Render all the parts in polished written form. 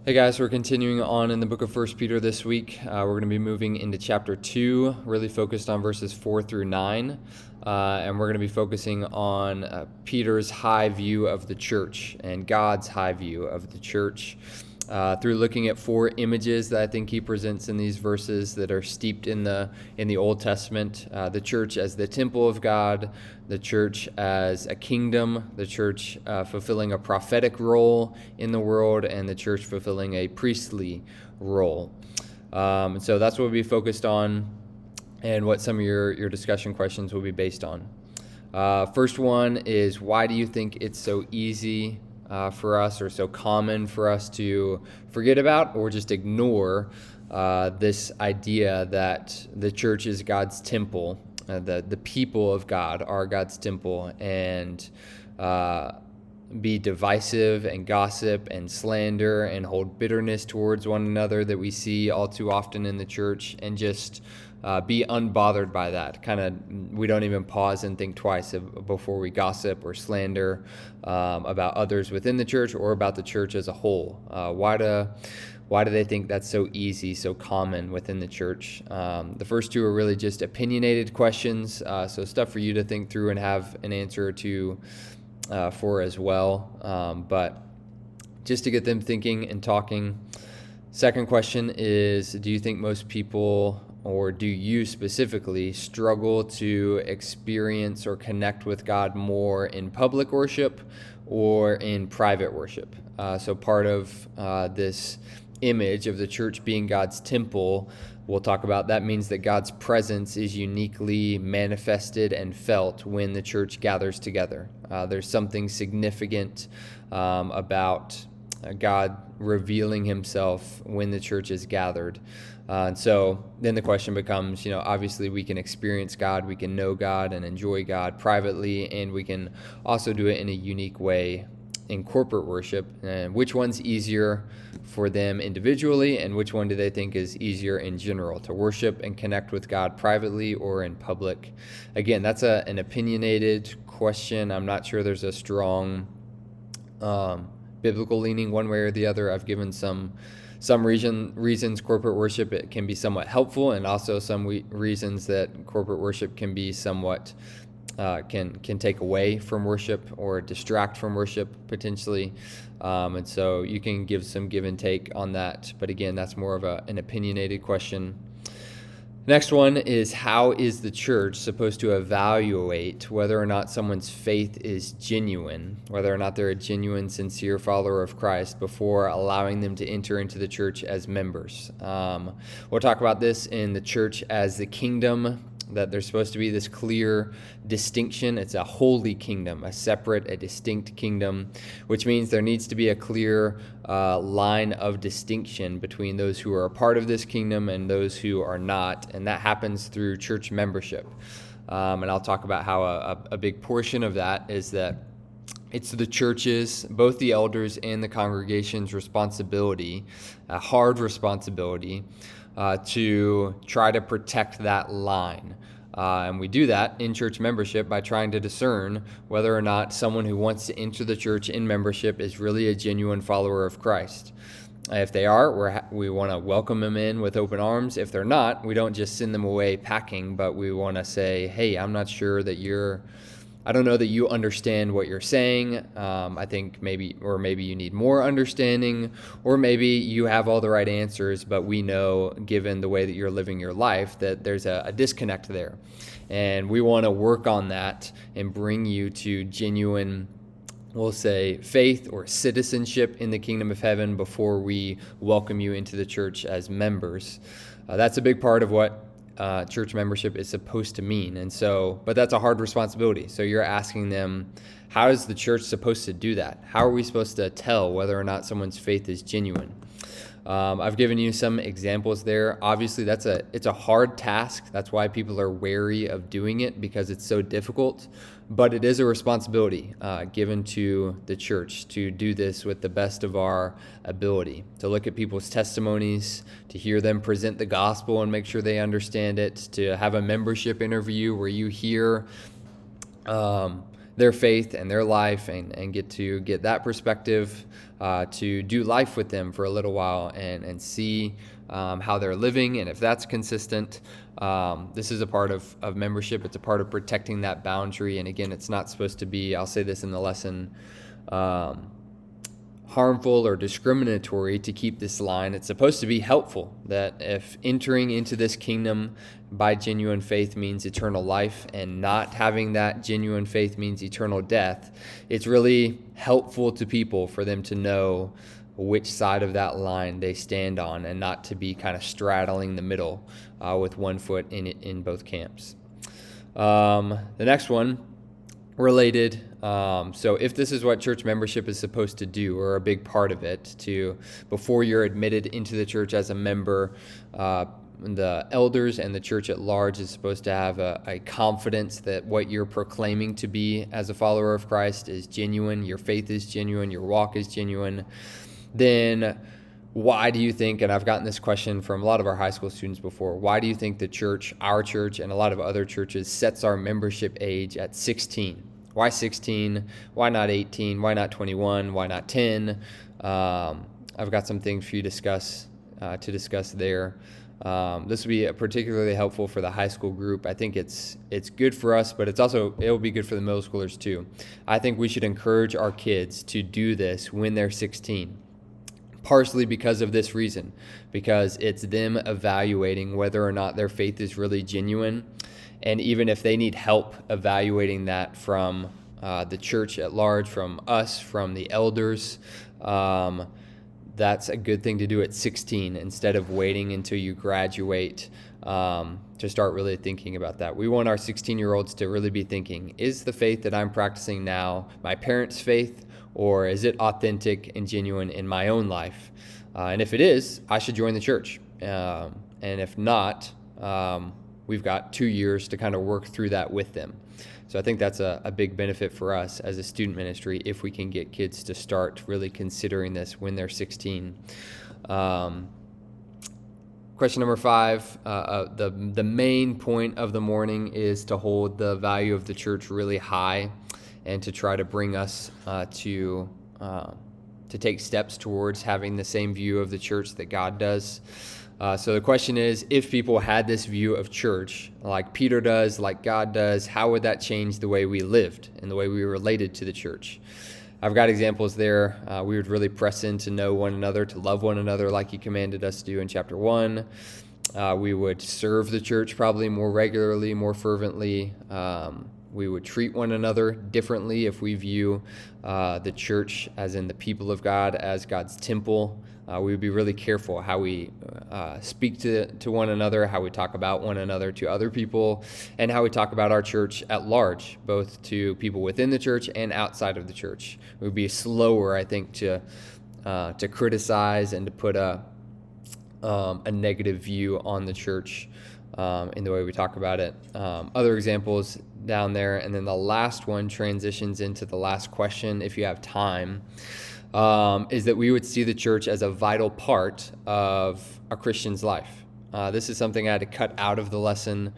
Hey guys, we're continuing on in the book of First Peter this week. We're going to be moving into chapter 2, really focused on verses 4 through 9. And we're going to be focusing on Peter's high view of the church and God's high view of the church through looking at 4 images that I think he presents in these verses that are steeped in the Old Testament. The church as the temple of God, the church as a kingdom, the church fulfilling a prophetic role in the world, and the church fulfilling a priestly role. So that's what we'll be focused on and what some of your discussion questions will be based on. First one is, why do you think it's so easy for us, or so common for us to forget about or just ignore this idea that the church is God's temple, the people of God are God's temple, and be divisive and gossip and slander and hold bitterness towards one another that we see all too often in the church, and just be unbothered by that. We don't even pause and think twice before we gossip or slander about others within the church or about the church as a whole. Why do they think that's so easy, so common within the church? The first two are really just opinionated questions, so stuff for you to think through and have an answer to for as well. But just to get them thinking and talking. Second question is, do you think most people, or do you specifically, struggle to experience or connect with God more in public worship or in private worship? So part of this image of the church being God's temple, we'll talk about, that means that God's presence is uniquely manifested and felt when the church gathers together. There's something significant about God revealing himself when the church is gathered. And so then the question becomes, obviously we can experience God, we can know God and enjoy God privately, and we can also do it in a unique way in corporate worship. And which one's easier for them individually, and which one do they think is easier in general, to worship and connect with God privately or in public? Again, that's an opinionated question. I'm not sure there's a strong biblical leaning one way or the other. I've given some reasons corporate worship, it can be somewhat helpful, and also some reasons that corporate worship can be somewhat can take away from worship or distract from worship potentially. And so you can give some give and take on that. But again, that's more of an opinionated question. Next one is, how is the church supposed to evaluate whether or not someone's faith is genuine, whether or not they're a genuine, sincere follower of Christ, before allowing them to enter into the church as members? We'll talk about this in the church as the kingdom, that there's supposed to be this clear distinction. It's a holy kingdom, a separate, a distinct kingdom, which means there needs to be a clear line of distinction between those who are a part of this kingdom and those who are not, and that happens through church membership. And I'll talk about how a big portion of that is that it's the church's, both the elders and the congregation's responsibility, a hard responsibility, to try to protect that line. And we do that in church membership by trying to discern whether or not someone who wants to enter the church in membership is really a genuine follower of Christ. If they are, we want to welcome them in with open arms. If they're not, we don't just send them away packing, but we want to say, hey, I'm not sure that I don't know that you understand what you're saying. I think maybe you need more understanding, or maybe you have all the right answers, but we know, given the way that you're living your life, that there's a disconnect there. And we want to work on that and bring you to genuine, we'll say, faith or citizenship in the kingdom of heaven before we welcome you into the church as members. That's a big part of what church membership is supposed to mean. And so, but that's a hard responsibility. So you're asking them, how is the church supposed to do that? How are we supposed to tell whether or not someone's faith is genuine? I've given you some examples there. Obviously, it's a hard task. That's why people are wary of doing it, because it's so difficult. But it is a responsibility given to the church to do this with the best of our ability, to look at people's testimonies, to hear them present the gospel and make sure they understand it, to have a membership interview where you hear their faith and their life and get that perspective, to do life with them for a little while and see how they're living, and if that's consistent. This is a part of membership. It's a part of protecting that boundary. And again, it's not supposed to be, I'll say this in the lesson, harmful or discriminatory to keep this line. It's supposed to be helpful, that if entering into this kingdom by genuine faith means eternal life and not having that genuine faith means eternal death, it's really helpful to people for them to know which side of that line they stand on and not to be kind of straddling the middle with one foot in both camps. The next one, related. So if this is what church membership is supposed to do, or a big part of it, before you're admitted into the church as a member, the elders and the church at large is supposed to have a confidence that what you're proclaiming to be as a follower of Christ is genuine, your faith is genuine, your walk is genuine. Then why do you think, and I've gotten this question from a lot of our high school students before, why do you think the church, our church, and a lot of other churches sets our membership age at 16? Why 16? Why not 18? Why not 21? Why not 10? I've got some things for you to discuss there. This will be particularly helpful for the high school group. I think it's good for us, but it'll be good for the middle schoolers too. I think we should encourage our kids to do this when they're 16. Partially because of this reason, because it's them evaluating whether or not their faith is really genuine. And even if they need help evaluating that from the church at large, from us, from the elders, that's a good thing to do at 16 instead of waiting until you graduate to start really thinking about that. We want our 16-year-olds to really be thinking, is the faith that I'm practicing now my parents' faith, or is it authentic and genuine in my own life? And if it is, I should join the church. And if not, we've got 2 years to kind of work through that with them. So I think that's a big benefit for us as a student ministry if we can get kids to start really considering this when they're 16. Question number 5, the main point of the morning is to hold the value of the church really high and to try to bring us to take steps towards having the same view of the church that God does. So the question is, if people had this view of church, like Peter does, like God does, how would that change the way we lived and the way we related to the church? I've got examples there. We would really press in to know one another, to love one another like he commanded us to do in chapter 1. We would serve the church probably more regularly, more fervently. We would treat one another differently if we view the church, as in the people of God, as God's temple. We would be really careful how we speak to one another, how we talk about one another to other people, and how we talk about our church at large, both to people within the church and outside of the church. We would be slower, I think, to criticize and to put a negative view on the church in the way we talk about it. Other examples down there, and then the last one transitions into the last question, if you have time, is that we would see the church as a vital part of a Christian's life. This is something I had to cut out of the lesson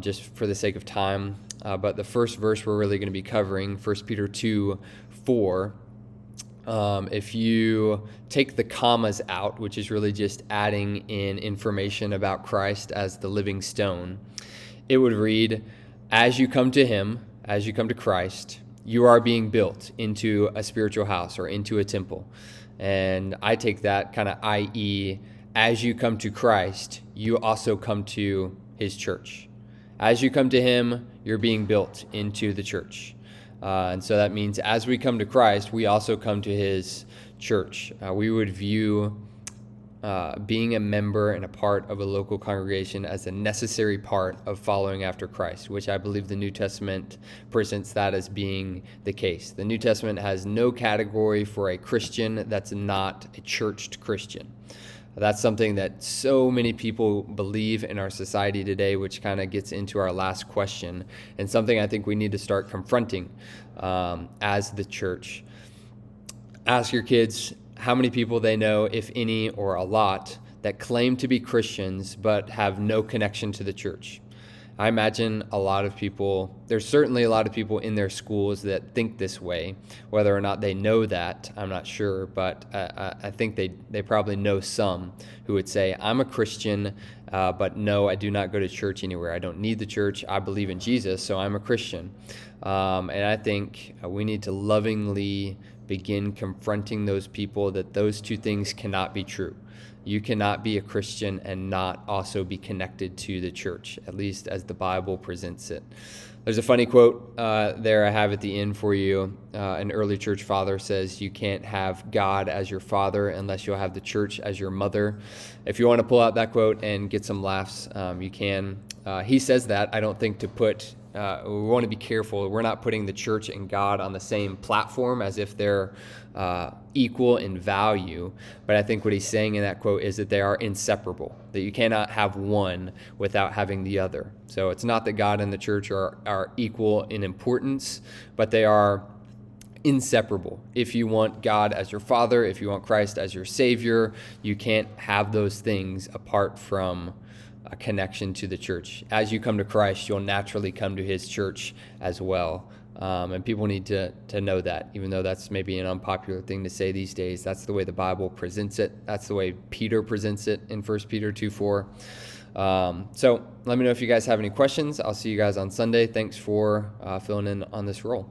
just for the sake of time, but the first verse we're really going to be covering, 1 Peter 2:4, if you take the commas out, which is really just adding in information about Christ as the living stone, it would read, as you come to him, as you come to Christ, you are being built into a spiritual house or into a temple. And I take that kind of i.e., as you come to Christ, you also come to his church. As you come to him, you're being built into the church. And so that means as we come to Christ, we also come to his church. We would view being a member and a part of a local congregation as a necessary part of following after Christ, which I believe the New Testament presents that as being the case. The New Testament has no category for a Christian that's not a churched Christian. That's something that so many people believe in our society today, which kind of gets into our last question, and something I think we need to start confronting as the church. Ask your kids how many people they know, if any or a lot, that claim to be Christians but have no connection to the church. I imagine there's certainly a lot of people in their schools that think this way. Whether or not they know that, I'm not sure, but I think they probably know some who would say, I'm a Christian, but no, I do not go to church anywhere. I don't need the church. I believe in Jesus, so I'm a Christian. And I think we need to lovingly begin confronting those people that those two things cannot be true. You cannot be a Christian and not also be connected to the church, at least as the Bible presents it. There's a funny quote there I have at the end for you. An early church father says, you can't have God as your father unless you'll have the church as your mother. If you want to pull out that quote and get some laughs, you can. He says that. I don't think to put we want to be careful. We're not putting the church and God on the same platform as if they're equal in value. But I think what he's saying in that quote is that they are inseparable, that you cannot have one without having the other. So it's not that God and the church are equal in importance, but they are inseparable. If you want God as your father, if you want Christ as your savior, you can't have those things apart from a connection to the church. As you come to Christ, you'll naturally come to his church as well. And people need to know that, even though that's maybe an unpopular thing to say these days. That's the way the Bible presents it. That's the way Peter presents it in 1 Peter 2:4. So let me know if you guys have any questions. I'll see you guys on Sunday. Thanks for filling in on this role.